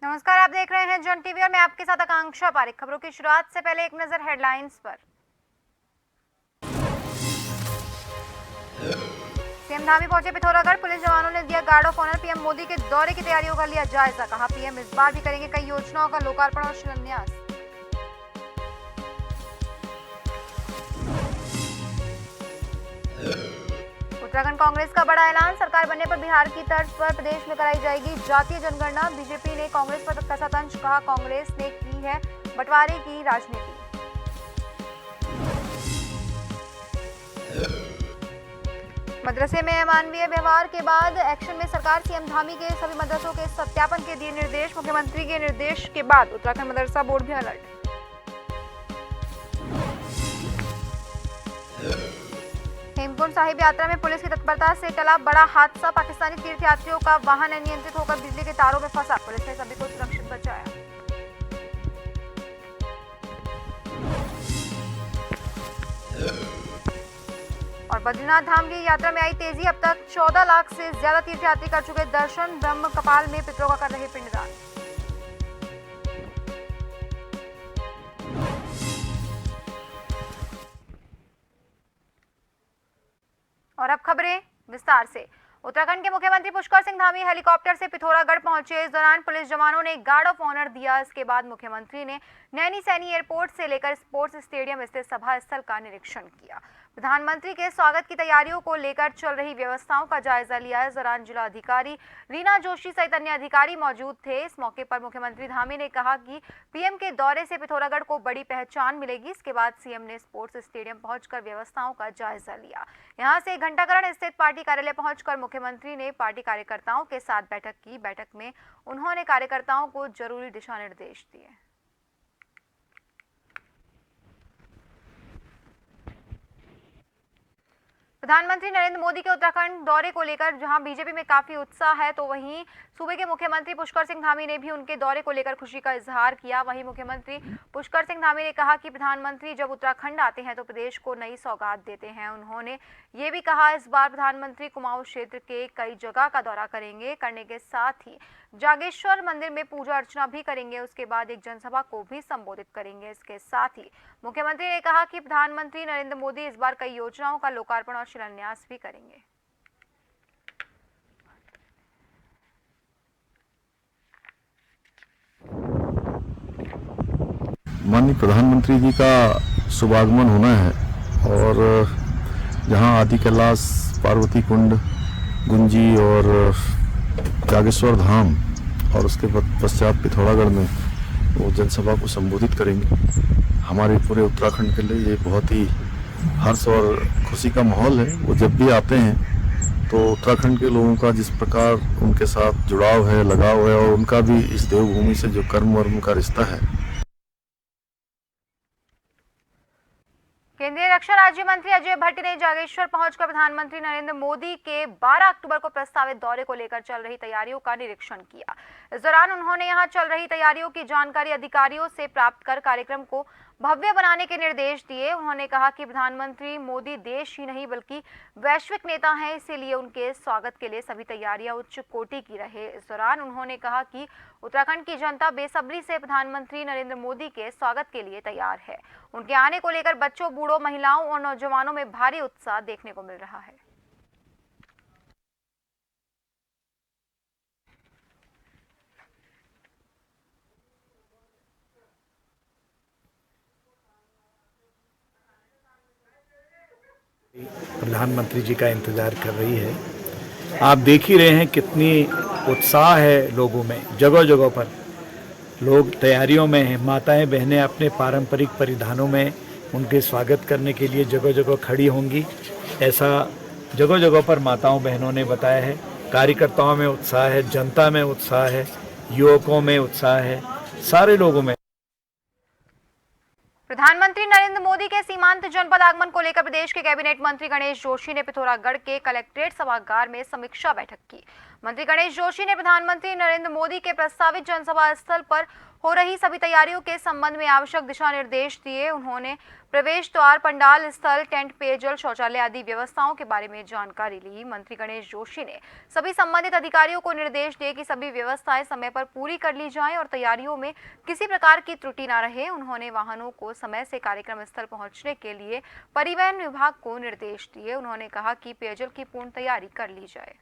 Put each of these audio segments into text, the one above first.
नमस्कार, आप देख रहे हैं जन टीवी और मैं आपके साथ आकांक्षा पारिक। खबरों की शुरुआत से पहले एक नजर हेडलाइंस पर। सीएम धामी पहुंचे पिथौरागढ़, पुलिस जवानों ने दिया guard of honour. PM Modi के दौरे की तैयारियों का लिया जायजा, कहा पीएम इस बार भी करेंगे कई योजनाओं का लोकार्पण और शिलान्यास। उत्तराखंड कांग्रेस का बड़ा ऐलान, सरकार बनने पर बिहार की तर्ज पर प्रदेश में कराई जाएगी जातीय जनगणना। बीजेपी ने कांग्रेस पर कसा तंज, कहा कांग्रेस ने की है बंटवारे की राजनीति। मदरसे में अमानवीय व्यवहार के बाद एक्शन में सरकार, सीएम धामी के सभी मदरसों के सत्यापन के दिए निर्देश। मुख्यमंत्री के निर्देश के बाद उत्तराखंड मदरसा बोर्ड भी अलर्ट। हेमकुंड साहिब यात्रा में पुलिस की तत्परता से टला बड़ा हादसा, पाकिस्तानी तीर्थयात्रियों का वाहन अनियंत्रित होकर बिजली के तारों में फंसा, पुलिस ने सभी को सुरक्षित बचाया। और बद्रीनाथ धाम की यात्रा में आई तेजी, अब तक 14 लाख से ज्यादा तीर्थयात्री कर चुके दर्शन। ब्रह्म कपाल में पितरों का कर रहे पिंडदान। और अब खबरें विस्तार से। उत्तराखंड के मुख्यमंत्री पुष्कर सिंह धामी हेलीकॉप्टर से पिथौरागढ़ पहुंचे। इस दौरान पुलिस जवानों ने गार्ड ऑफ ऑनर दिया। इसके बाद मुख्यमंत्री ने नैनी सैनी एयरपोर्ट से लेकर स्पोर्ट्स स्टेडियम स्थित सभा स्थल का निरीक्षण किया। प्रधानमंत्री के स्वागत की तैयारियों को लेकर चल रही व्यवस्थाओं का जायजा लिया। इस दौरान जिला अधिकारी रीना जोशी सहित अन्य अधिकारी मौजूद थे। इस मौके पर मुख्यमंत्री धामी ने कहा कि पीएम के दौरे से पिथौरागढ़ को बड़ी पहचान मिलेगी। इसके बाद सीएम ने स्पोर्ट्स स्टेडियम पहुंचकर व्यवस्थाओं का जायजा लिया। यहां से घंटाकरण स्थित पार्टी कार्यालय पहुंचकर मुख्यमंत्री ने पार्टी कार्यकर्ताओं के साथ बैठक की। बैठक में उन्होंने कार्यकर्ताओं को जरूरी दिशा निर्देश दिए। प्रधानमंत्री नरेंद्र मोदी के उत्तराखंड दौरे को लेकर जहां बीजेपी में काफी उत्साह है, तो वहीं सूबे के मुख्यमंत्री पुष्कर सिंह धामी ने भी उनके दौरे को लेकर खुशी का इजहार किया। वहीं मुख्यमंत्री पुष्कर सिंह धामी ने कहा कि प्रधानमंत्री जब उत्तराखंड आते हैं तो प्रदेश को नई सौगात देते हैं। उन्होंने ये भी कहा इस बार प्रधानमंत्री कुमाऊं क्षेत्र के कई जगह का दौरा करेंगे, करने के साथ ही जागेश्वर मंदिर में पूजा अर्चना भी करेंगे। उसके बाद एक जनसभा को भी संबोधित करेंगे। इसके साथ ही मुख्यमंत्री ने कहा कि प्रधानमंत्री नरेंद्र मोदी इस बार कई योजनाओं का लोकार्पण और शिलान्यास भी करेंगे। माननीय प्रधानमंत्री जी का शुभागमन होना है और जहां आदि कैलाश, पार्वती कुंड, गुंजी और जागेश्वर धाम और उसके पश्चात पिथौरागढ़ में वो जनसभा को संबोधित करेंगे। हमारे पूरे उत्तराखंड के लिए ये बहुत ही हर्ष और खुशी का माहौल है। वो जब भी आते हैं तो उत्तराखंड के लोगों का जिस प्रकार उनके साथ जुड़ाव है, लगाव है और उनका भी इस देवभूमि से जो कर्म वर्म का रिश्ता है। केंद्रीय रक्षा राज्य मंत्री अजय भट्ट ने जागेश्वर पहुंचकर प्रधानमंत्री नरेंद्र मोदी के 12 अक्टूबर को प्रस्तावित दौरे को लेकर चल रही तैयारियों का निरीक्षण किया। इस दौरान उन्होंने यहां चल रही तैयारियों की जानकारी अधिकारियों से प्राप्त कर कार्यक्रम को भव्य बनाने के निर्देश दिए। उन्होंने कहा कि प्रधानमंत्री मोदी देश ही नहीं बल्कि वैश्विक नेता हैं, इसीलिए उनके स्वागत के लिए सभी तैयारियां उच्च कोटि की रहे। इस दौरान उन्होंने कहा कि उत्तराखंड की जनता बेसब्री से प्रधानमंत्री नरेंद्र मोदी के स्वागत के लिए तैयार है। उनके आने को लेकर बच्चों, बूढ़ों, महिलाओं और नौजवानों में भारी उत्साह देखने को मिल रहा है। प्रधानमंत्री जी का इंतजार कर रही है। आप देख ही रहे हैं कितनी उत्साह है लोगों में। जगह जगह पर लोग तैयारियों में हैं। माताएं बहनें अपने पारंपरिक परिधानों में उनके स्वागत करने के लिए जगह जगह खड़ी होंगी, ऐसा जगह जगह पर माताओं बहनों ने बताया है। कार्यकर्ताओं में उत्साह है, जनता में उत्साह है, युवकों में उत्साह है, सारे लोगों में। प्रधानमंत्री नरेंद्र मोदी के सीमांत जनपद आगमन को लेकर प्रदेश के कैबिनेट मंत्री गणेश जोशी ने पिथौरागढ़ के कलेक्ट्रेट सभागार में समीक्षा बैठक की। मंत्री गणेश जोशी ने प्रधानमंत्री नरेंद्र मोदी के प्रस्तावित जनसभा स्थल पर हो रही सभी तैयारियों के संबंध में आवश्यक दिशा निर्देश दिए। उन्होंने प्रवेश द्वार, पंडाल स्थल, टेंट, पेयजल, शौचालय आदि व्यवस्थाओं के बारे में जानकारी ली। मंत्री गणेश जोशी ने सभी संबंधित अधिकारियों को निर्देश दिए कि सभी व्यवस्थाएं समय पर पूरी कर ली जाएं और तैयारियों में किसी प्रकार की त्रुटि न रहे। उन्होंने वाहनों को समय से कार्यक्रम स्थल पहुंचने के लिए परिवहन विभाग को निर्देश दिए। उन्होंने कहा कि पेयजल की पूर्ण तैयारी कर ली जाए।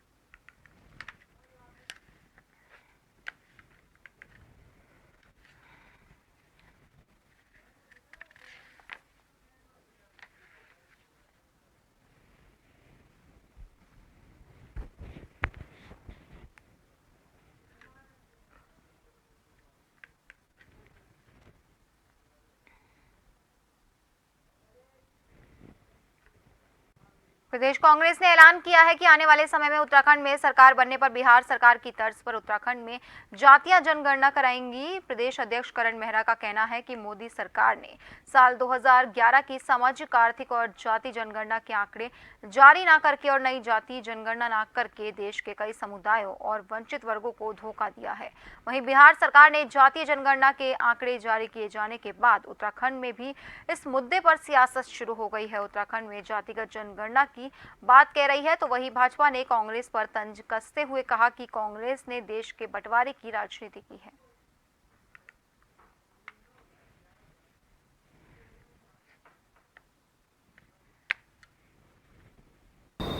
प्रदेश कांग्रेस ने ऐलान किया है कि आने वाले समय में उत्तराखंड में सरकार बनने पर बिहार सरकार की तर्ज पर उत्तराखंड में जातीय जनगणना कराएंगी। प्रदेश अध्यक्ष करण मेहरा का कहना है कि मोदी सरकार ने साल 2011 की सामाजिक, आर्थिक और जाति जनगणना के आंकड़े जारी न करके और नई जाति जनगणना न करके देश के कई समुदायों और वंचित वर्गों को धोखा दिया है। वहीं बिहार सरकार ने जातीय जनगणना के आंकड़े जारी किए जाने के बाद उत्तराखंड में भी इस मुद्दे पर सियासत शुरू हो गई है। उत्तराखंड में जातिगत जनगणना की बात कह रही है तो वही भाजपा ने कांग्रेस पर तंज कसते हुए कहा कि कांग्रेस ने देश के बंटवारे की राजनीति की है।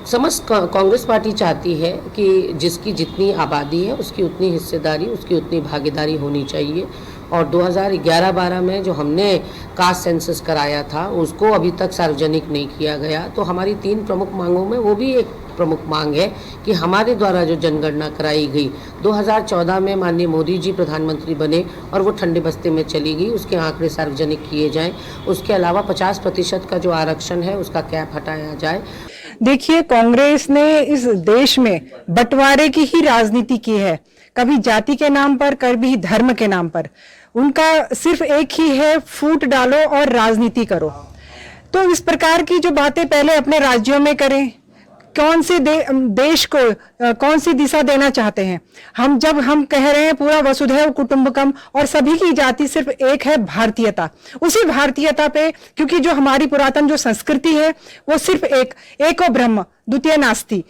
समस्त कांग्रेस पार्टी चाहती है कि जिसकी जितनी आबादी है उसकी उतनी हिस्सेदारी, उसकी उतनी भागीदारी होनी चाहिए। और 2011-12 में जो हमने कास्ट सेंसस कराया था उसको अभी तक सार्वजनिक नहीं किया गया। तो हमारी 3 प्रमुख मांगों में वो भी एक प्रमुख मांग है कि हमारे द्वारा जो जनगणना कराई गई 2014 में माननीय मोदी जी प्रधानमंत्री बने और वो ठंडे बस्ते में चली गई, उसके आंकड़े सार्वजनिक किए जाएं। उसके अलावा 50% का जो आरक्षण है उसका कैप हटाया जाए। देखिए, कांग्रेस ने इस देश में बंटवारे की ही राजनीति की है, कभी जाति के नाम पर, कभी धर्म के नाम पर। उनका सिर्फ एक ही है, फूट डालो और राजनीति करो। तो इस प्रकार की जो बातें पहले अपने राज्यों में करें, कौन से देश को कौन सी दिशा देना चाहते हैं। जब हम कह रहे हैं पूरा वसुधैव कुटुंबकम और सभी की जाति सिर्फ एक है, भारतीयता, उसी भारतीयता पे, क्योंकि जो हमारी पुरातन जो संस्कृति है वो सिर्फ एको ब्रह्म द्वितीय नास्ति।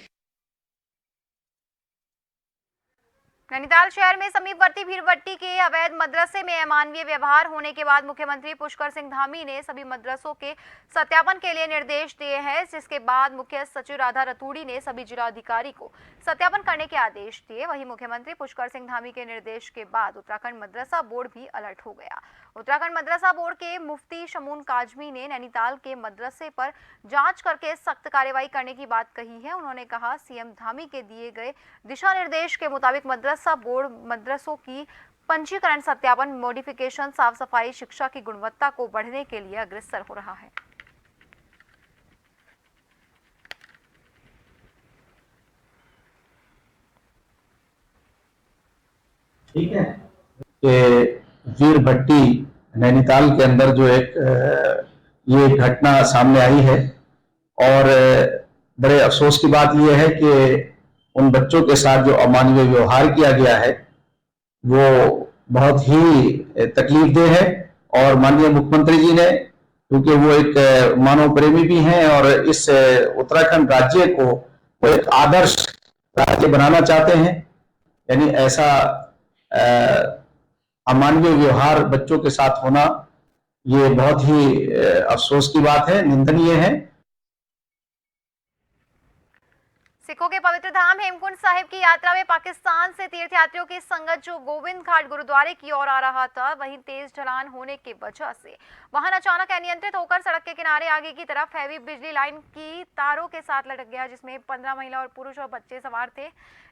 नैनीताल शहर में समीपवर्ती भीरवट्टी के अवैध मदरसे में अमानवीय व्यवहार होने के बाद मुख्यमंत्री पुष्कर सिंह धामी ने सभी मदरसों के सत्यापन के लिए निर्देश दिए हैं, जिसके बाद मुख्य सचिव राधा रतूड़ी ने सभी जिलाधिकारी को सत्यापन करने के आदेश दिए। वहीं मुख्यमंत्री पुष्कर सिंह धामी के निर्देश के बाद उत्तराखंड मदरसा बोर्ड भी अलर्ट हो गया। उत्तराखंड मदरसा बोर्ड के मुफ्ती शमून काजमी ने नैनीताल के मदरसे पर जांच करके सख्त कार्रवाई करने की बात कही है। उन्होंने कहा, सीएम धामी के दिए गए दिशा निर्देश के मुताबिक मदरसा बोर्ड मदरसों की पंजीकरण, सत्यापन, मॉडिफिकेशन, साफ सफाई, शिक्षा की गुणवत्ता को बढ़ने के लिए अग्रसर हो रहा है। ठीक है कि वीरभट्टी नैनीताल के अंदर जो एक ये घटना सामने आई है और बड़े अफसोस की बात यह है कि उन बच्चों के साथ जो अमानवीय व्यवहार किया गया है वो बहुत ही तकलीफदेह है। और माननीय मुख्यमंत्री जी ने, क्योंकि वो एक मानव प्रेमी भी हैं और इस उत्तराखंड राज्य को वो एक आदर्श राज्य बनाना चाहते हैं, यानी ऐसा अमानवीय व्यवहार बच्चों के साथ होना ये बहुत ही अफसोस की बात है, निंदनीय है। सिखों के पवित्र धाम हेमकुंड साहिब की यात्रा में पाकिस्तान से तीर्थयात्रियों की संगत जो गोविंद घाट गुरुद्वारे की ओर आ रहा था, वहीं तेज ढलान होने की वजह से वाहन अचानक अनियंत्रित होकर सड़क के किनारे आगे की तरफ हैवी बिजली लाइन की तारों के साथ लटक गया, जिसमें 15 महिला और पुरुष और बच्चे सवार थे।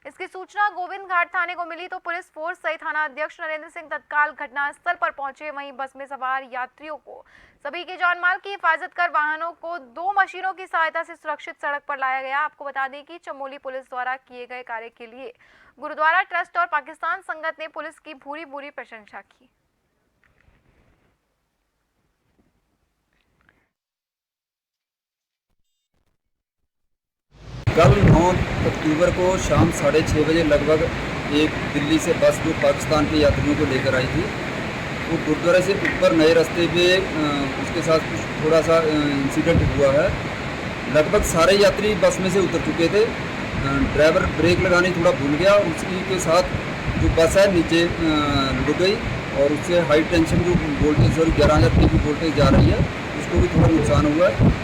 इसकी सूचना गोविंद घाट थाने को मिली तो पुलिस फोर्स सहित थाना अध्यक्ष नरेंद्र सिंह तत्काल घटनास्थल पर पहुंचे। वहीं बस में सवार यात्रियों को सभी के जान माल की हिफाजत कर वाहनों को 2 मशीनों की सहायता से सुरक्षित सड़क पर लाया गया। आपको बता दें कि चमोली पुलिस द्वारा किए गए कार्य के लिए गुरुद्वारा ट्रस्ट और पाकिस्तान संगत ने पुलिस की भूरी भूरी प्रशंसा की। कल 9 अक्टूबर को शाम 6:30 बजे लगभग एक दिल्ली से बस जो पाकिस्तान के यात्रियों को लेकर आई थी, वो गुरुद्वारे से ऊपर नए रास्ते पे उसके साथ कुछ थोड़ा सा इंसिडेंट हुआ है। लगभग सारे यात्री बस में से उतर चुके थे। ड्राइवर ब्रेक लगाने थोड़ा भूल गया और उसी के साथ जो बस है नीचे लुढ़क गई और उससे हाई टेंशन जो वोल्टेज 11,000 kV वोल्टेज जा रही है, उसको भी थोड़ा नुकसान हुआ है।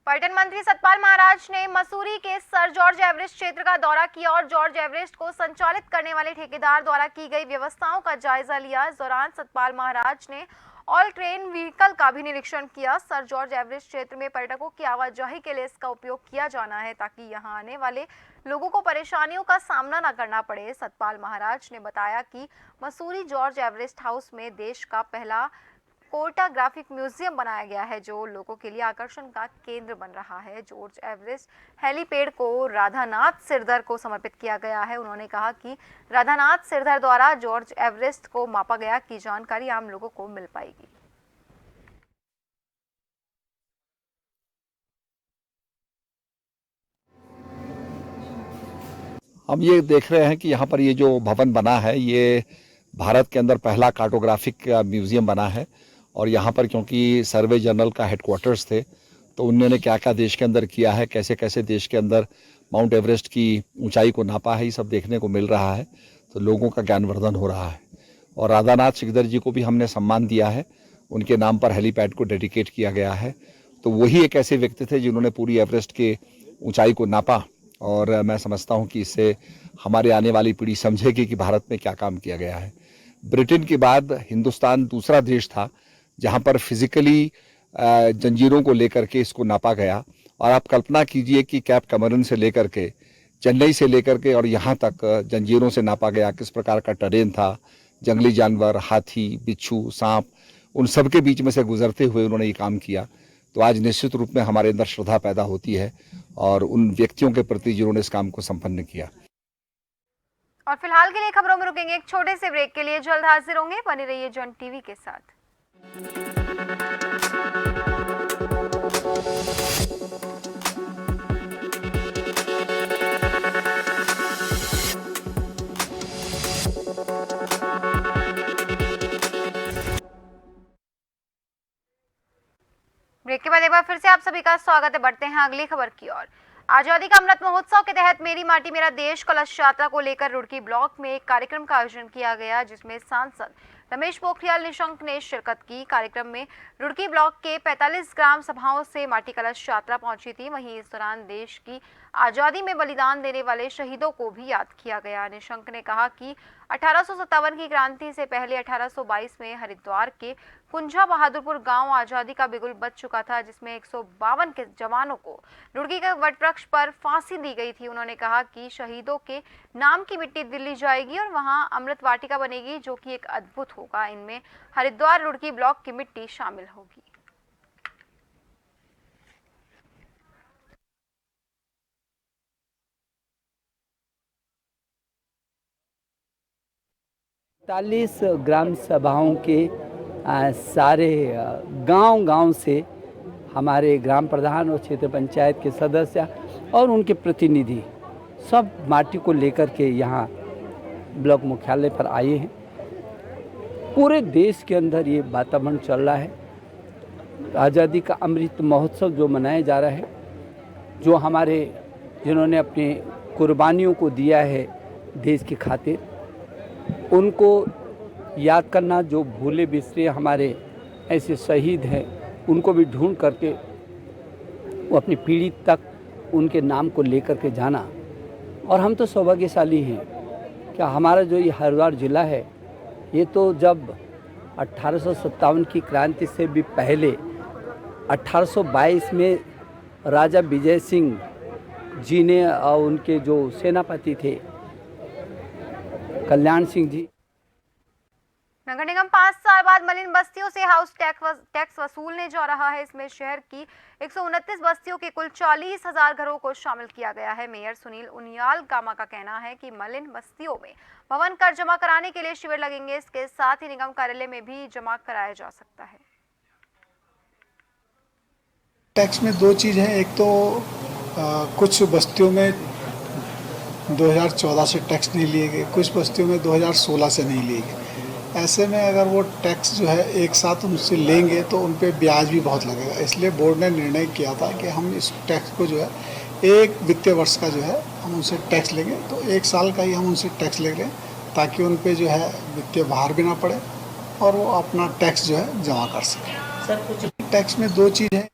पर्यटन मंत्री सतपाल महाराज ने मसूरी के सर जॉर्ज एवरेस्ट क्षेत्र का दौरा किया और जॉर्ज एवरेस्ट को संचालित करने वाले ठेकेदार द्वारा की गई व्यवस्थाओं का जायजा लिया। इस दौरान सतपाल महाराज ने ऑल ट्रेन व्हीकल का भी निरीक्षण किया। सर जॉर्ज एवरेस्ट क्षेत्र में पर्यटकों की आवाजाही के लिए इसका उपयोग किया जाना है ताकि यहां आने वाले लोगों को परेशानियों का सामना न करना पड़े। सतपाल महाराज ने बताया कि मसूरी जॉर्ज एवरेस्ट हाउस में देश का पहला फोटोग्राफिक म्यूजियम बनाया गया है जो लोगों के लिए आकर्षण का केंद्र बन रहा है। जॉर्ज एवरेस्ट हेलीपैड को राधानाथ सिरधर को समर्पित किया गया है। उन्होंने कहा कि राधानाथ सिरधर द्वारा जॉर्ज एवरेस्ट को मापा गया की जानकारी आम लोगों को मिल पाएगी। हम ये देख रहे हैं कि यहाँ पर ये जो भवन बना है ये भारत के अंदर पहला कार्टोग्राफिक म्यूजियम बना है और यहाँ पर क्योंकि सर्वे जनरल का हेडक्वार्टर्स थे तो उन्होंने क्या क्या देश के अंदर किया है, कैसे कैसे देश के अंदर माउंट एवरेस्ट की ऊंचाई को नापा है, ये सब देखने को मिल रहा है। तो लोगों का ज्ञानवर्धन हो रहा है और राधानाथ सिकदर जी को भी हमने सम्मान दिया है, उनके नाम पर हेलीपैड को डेडिकेट किया गया है। तो वही एक ऐसे व्यक्ति थे जिन्होंने पूरी एवरेस्ट के ऊंचाई को नापा और मैं समझता हूँ कि इससे हमारे आने वाली पीढ़ी समझेगी कि भारत में क्या काम किया गया है। ब्रिटेन के बाद हिंदुस्तान दूसरा देश था जहाँ पर फिजिकली जंजीरों को लेकर के इसको नापा गया और आप कल्पना कीजिए कि कैप कमरन से लेकर के चेन्नई से लेकर के और यहाँ तक जंजीरों से नापा गया, किस प्रकार का टेरेन था, जंगली जानवर, हाथी, बिच्छू, सांप, उन सब के बीच में से गुजरते हुए उन्होंने ये काम किया। तो आज निश्चित रूप में हमारे अंदर श्रद्धा पैदा होती है और उन व्यक्तियों के प्रति जिन्होंने इस काम को संपन्न किया। और फिलहाल के लिए खबरों में रुकेंगे एक छोटे से ब्रेक के लिए, जल्द हाजिर होंगे, बने रहिए जन टीवी के साथ। ब्रेक के बाद एक बार फिर से आप सभी का स्वागत है। बढ़ते हैं अगली खबर की ओर। आजादी का अमृत महोत्सव के तहत मेरी माटी मेरा देश कलश यात्रा को लेकर रुड़की ब्लॉक में एक कार्यक्रम का आयोजन किया गया जिसमें सांसद रमेश पोखरियाल निशंक ने शिरकत की। कार्यक्रम में रुड़की ब्लॉक के 45 ग्राम सभाओं से माटी कलश यात्रा पहुंची थी। वहीं इस दौरान देश की आजादी में बलिदान देने वाले शहीदों को भी याद किया गया। निशंक ने कहा कि 1857 की क्रांति से पहले 1822 में हरिद्वार के कुंजा बहादुरपुर गांव आजादी का बिगुल बच चुका था जिसमें 152 के जवानों को रुड़की के वटवृक्ष पर फांसी दी गई थी। उन्होंने कहा कि शहीदों के नाम की मिट्टी दिल्ली जाएगी और वहां अमृत वाटिका बनेगी जो कि एक अद्भुत होगा। इनमें हरिद्वार रुड़की ब्लॉक की मिट्टी शामिल होगी। चालीस ग्राम सभाओं के सारे गांव से हमारे ग्राम प्रधान और क्षेत्र पंचायत के सदस्य और उनके प्रतिनिधि सब माटी को लेकर के यहाँ ब्लॉक मुख्यालय पर आए हैं। पूरे देश के अंदर ये वातावरण चल रहा है। आज़ादी का अमृत महोत्सव जो मनाया जा रहा है, जो हमारे जिन्होंने अपनी कुर्बानियों को दिया है देश की खातिर, उनको याद करना, जो भूले बिसरे हमारे ऐसे शहीद हैं उनको भी ढूंढ करके वो अपनी पीढ़ी तक उनके नाम को लेकर के जाना। और हम तो सौभाग्यशाली हैं कि हमारा जो ये हरिद्वार ज़िला है, ये तो जब 1857 की क्रांति से भी पहले 1822 में राजा विजय सिंह जी ने और उनके जो सेनापति थे कल्याण सिंह जी। नगर निगम 5 साल बाद मलिन बस्तियों से हाउस टैक्स वसूलने जा रहा है। इसमें शहर की 129 बस्तियों के कुल 40,000 घरों को शामिल किया गया है। मेयर सुनील उनियाल गामा का कहना है कि मलिन बस्तियों में भवन कर जमा कराने के लिए शिविर लगेंगे। इसके साथ ही निगम कार्यालय में भी जमा कराया जा सकता है। टैक्स में दो चीज़ है, एक तो कुछ बस्तियों में 2014 से टैक्स नहीं लिए गए, कुछ बस्तियों में 2016 से नहीं लिए गए। ऐसे में अगर वो टैक्स जो है एक साथ उनसे लेंगे तो उन पर ब्याज भी बहुत लगेगा। इसलिए बोर्ड ने निर्णय किया था कि हम इस टैक्स को जो है एक वित्तीय वर्ष का जो है हम उनसे टैक्स लेंगे, तो एक साल का ही हम उनसे टैक्स ले लें ताकि उन पे जो है वित्तीय भार भी ना पड़े और वो अपना टैक्स जो है जमा कर सकें। टैक्स में दो चीज़ है।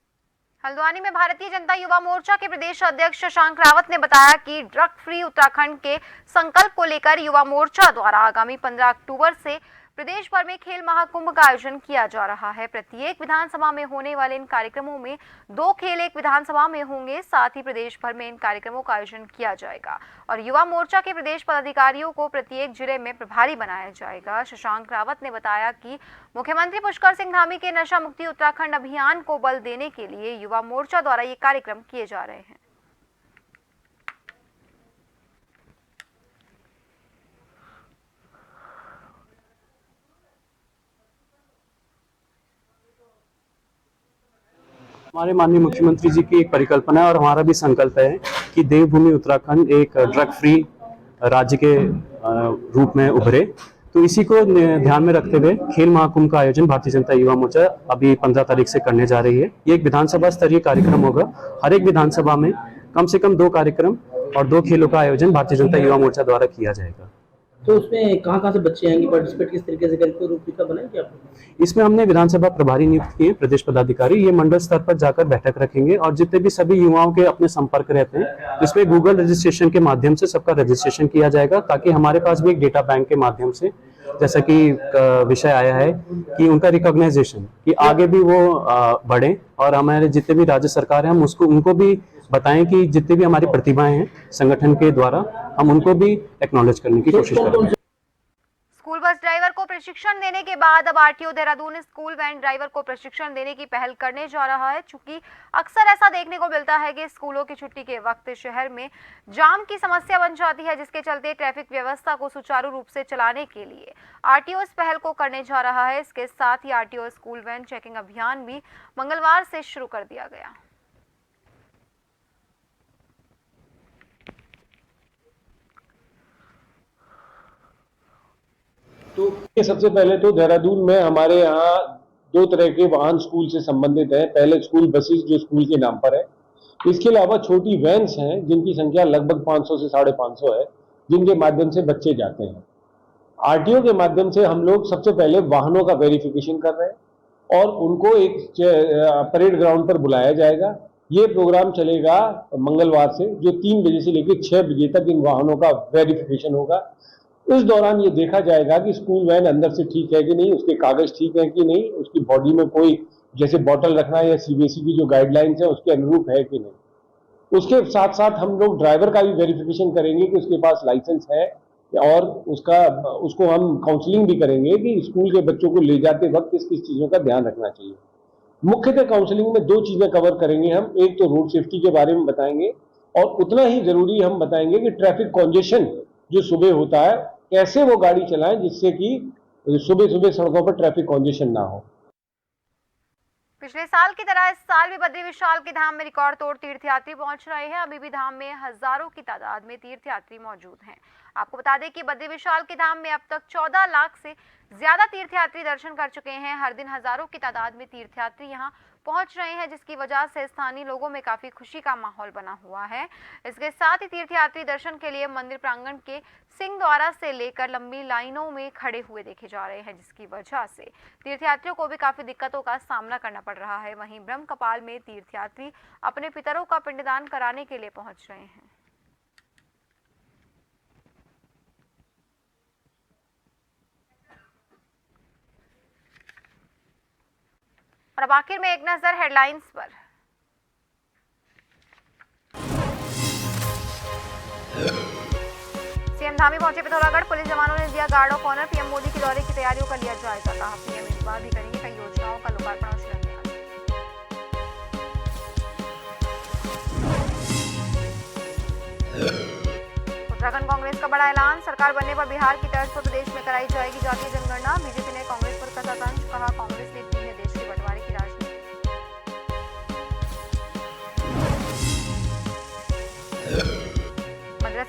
हल्द्वानी में भारतीय जनता युवा मोर्चा के प्रदेश अध्यक्ष शशांक रावत ने बताया कि ड्रग फ्री उत्तराखंड के संकल्प को लेकर युवा मोर्चा द्वारा आगामी 15 अक्टूबर से प्रदेश भर में खेल महाकुंभ का आयोजन किया जा रहा है। प्रत्येक विधानसभा में होने वाले इन कार्यक्रमों में 2 खेल एक विधानसभा में होंगे। साथ ही प्रदेश भर में इन कार्यक्रमों का आयोजन किया जाएगा और युवा मोर्चा के प्रदेश पदाधिकारियों को प्रत्येक जिले में प्रभारी बनाया जाएगा। शशांक रावत ने बताया कि मुख्यमंत्री पुष्कर सिंह धामी के नशा मुक्ति उत्तराखंड अभियान को बल देने के लिए युवा मोर्चा द्वारा ये कार्यक्रम किए जा रहे हैं। हमारे माननीय मुख्यमंत्री जी की एक परिकल्पना है और हमारा भी संकल्प है कि देवभूमि उत्तराखंड एक ड्रग फ्री राज्य के रूप में उभरे। तो इसी को ध्यान में रखते हुए खेल महाकुंभ का आयोजन भारतीय जनता युवा मोर्चा अभी 15 तारीख से करने जा रही है। ये एक विधानसभा स्तरीय कार्यक्रम होगा। हर एक विधानसभा में कम से कम 2 कार्यक्रम और 2 खेलों का आयोजन भारतीय जनता युवा मोर्चा द्वारा किया जाएगा। तो उसमें कहाँ से बच्चे आएंगे पार्टिसिपेट, किस तरीके से करके रूपरेखा बनाएंगे आप? इसमें हमने विधानसभा प्रभारी नियुक्त किए, प्रदेश पदाधिकारी ये मंडल स्तर पर जाकर बैठक रखेंगे और जितने भी सभी युवाओं के अपने संपर्क रहते हैं इसमें गूगल रजिस्ट्रेशन के माध्यम से सबका रजिस्ट्रेशन किया जाएगा ताकि हमारे पास भी एक डेटा बैंक के माध्यम से, जैसा कि विषय आया है कि उनका रिकॉग्नाइजेशन कि आगे भी वो बढ़े और हमारे जितने भी राज्य सरकार है हम उनको भी बताएं कि जितनी भी हमारी प्रतिभाएं हैं संगठन के द्वारा हम उनको भी एक्नॉलेज करने की कोशिश करेंगे। स्कूल बस ड्राइवर को प्रशिक्षण देने के बाद अब RTO Dehradun school van driver को प्रशिक्षण देने की पहल करने जा रहा है। चूंकि अक्सर ऐसा देखने को मिलता है कि स्कूलों की छुट्टी के वक्त शहर में जाम की समस्या बन जाती है, जिसके चलते ट्रैफिक व्यवस्था को सुचारू रूप से चलाने के लिए आरटीओ इस पहल को करने जा रहा है। इसके साथ ही आरटीओ स्कूल वैन चेकिंग अभियान भी मंगलवार से शुरू कर दिया गया। तो सबसे पहले तो देहरादून में हमारे यहाँ 2 तरह के वाहन स्कूल से संबंधित हैं। पहले स्कूल बसेस जो स्कूल के नाम पर है, इसके अलावा छोटी वैन्स हैं जिनकी संख्या लगभग 500 से 550 है, जिनके माध्यम से बच्चे जाते हैं। आरटीओ के माध्यम से हम लोग सबसे पहले वाहनों का वेरिफिकेशन कर रहे हैं और उनको एक परेड ग्राउंड पर बुलाया जाएगा। ये प्रोग्राम चलेगा मंगलवार से, जो 3 बजे से लेकर 6 बजे तक इन वाहनों का वेरिफिकेशन होगा। इस दौरान ये देखा जाएगा कि स्कूल वैन अंदर से ठीक है कि नहीं, उसके कागज ठीक है कि नहीं, उसकी बॉडी में कोई जैसे बॉटल रखना या सीबीएसई की जो गाइडलाइंस है उसके अनुरूप है कि नहीं। उसके साथ साथ हम लोग ड्राइवर का भी वेरिफिकेशन करेंगे कि उसके पास लाइसेंस है और उसको हम काउंसलिंग भी करेंगे कि स्कूल के बच्चों को ले जाते वक्त किस किस चीज़ों का ध्यान रखना चाहिए। मुख्यतः काउंसलिंग में 2 चीज़ें कवर करेंगे हम। एक तो रोड सेफ्टी के बारे में बताएंगे और उतना ही जरूरी हम बताएंगे कि ट्रैफिक कॉन्जेशन जो सुबह होता है कैसे वो गाड़ी चलाएं जिससे कि सुबह सुबह सड़कों पर ट्रैफिक कॉन्जेशन ना हो। पिछले साल की तरह इस साल भी बद्री विशाल के धाम में रिकॉर्ड तोड़ तीर्थयात्री पहुंच रहे हैं। अभी भी धाम में हजारों की तादाद में तीर्थयात्री मौजूद हैं। आपको बता दें कि बद्री विशाल के धाम में अब तक 14 लाख से ज्यादा तीर्थयात्री दर्शन कर चुके हैं। हर दिन हजारों की तादाद में तीर्थयात्री यहां पहुंच रहे हैं, जिसकी वजह से स्थानीय लोगों में काफी खुशी का माहौल बना हुआ है। इसके साथ ही तीर्थयात्री दर्शन के लिए मंदिर प्रांगण के सिंह द्वारा से लेकर लंबी लाइनों में खड़े हुए देखे जा रहे हैं, जिसकी वजह से तीर्थयात्रियों को भी काफी दिक्कतों का सामना करना पड़ रहा है। वहीं ब्रह्म कपाल में तीर्थयात्री अपने पितरों का पिंडदान कराने के लिए पहुंच रहे हैं। और अब आखिर में एक नजर हेडलाइंस पर। सीएम धामी पहुंचे पिथौरागढ़, पुलिस जवानों ने दिया guard of honour. PM Modi के दौरे की तैयारियों का लिया जायजा। कहा पीएम इस बार भी करेंगे कई योजनाओं का लोकार्पण और शिलान्यास। उत्तराखंड कांग्रेस का बड़ा ऐलान, सरकार बनने पर बिहार की तर्ज पर प्रदेश में कराई जाएगी जातीय जनगणना। बीजेपी ने कांग्रेस पर कसा तंज, कहा कांग्रेस ने की है देश के बंटवारे की राजनीति।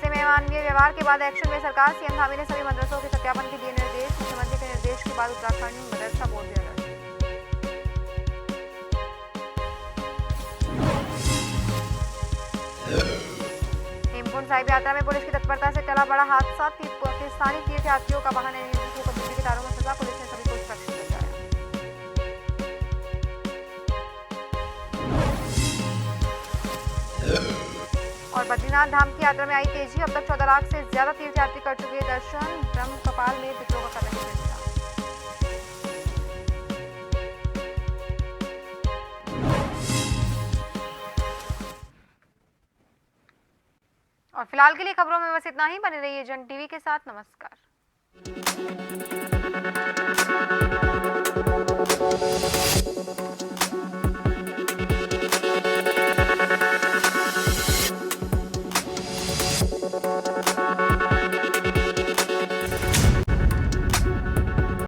से में अमानवीय व्यवहार के बाद एक्शन में सरकार, सीएम धामी ने सभी मदरसों के सत्यापन के दिए निर्देश। मुख्यमंत्री के निर्देश के बाद उत्तराखंड मदरसा बोर्ड भी अलर्ट। हेमकुंड साहिब यात्रा में पुलिस की तत्परता से टला बड़ा हादसा। पाकिस्तानी तीर्थयात्रियों का वाहन अनियंत्रित होकर बिजली के तारों में फंसा, पुलिस ने सभी को सुरक्षित बचाया। और बद्रीनाथ धाम की यात्रा में आई तेजी, अब तक 14 लाख से ज्यादा तीर्थयात्री कर चुके दर्शन। ब्रह्म कपाल में पितरों का कर रहे इंतजार। और फिलहाल के लिए खबरों में बस इतना ही। बने रहिए जन टीवी के साथ। नमस्कार।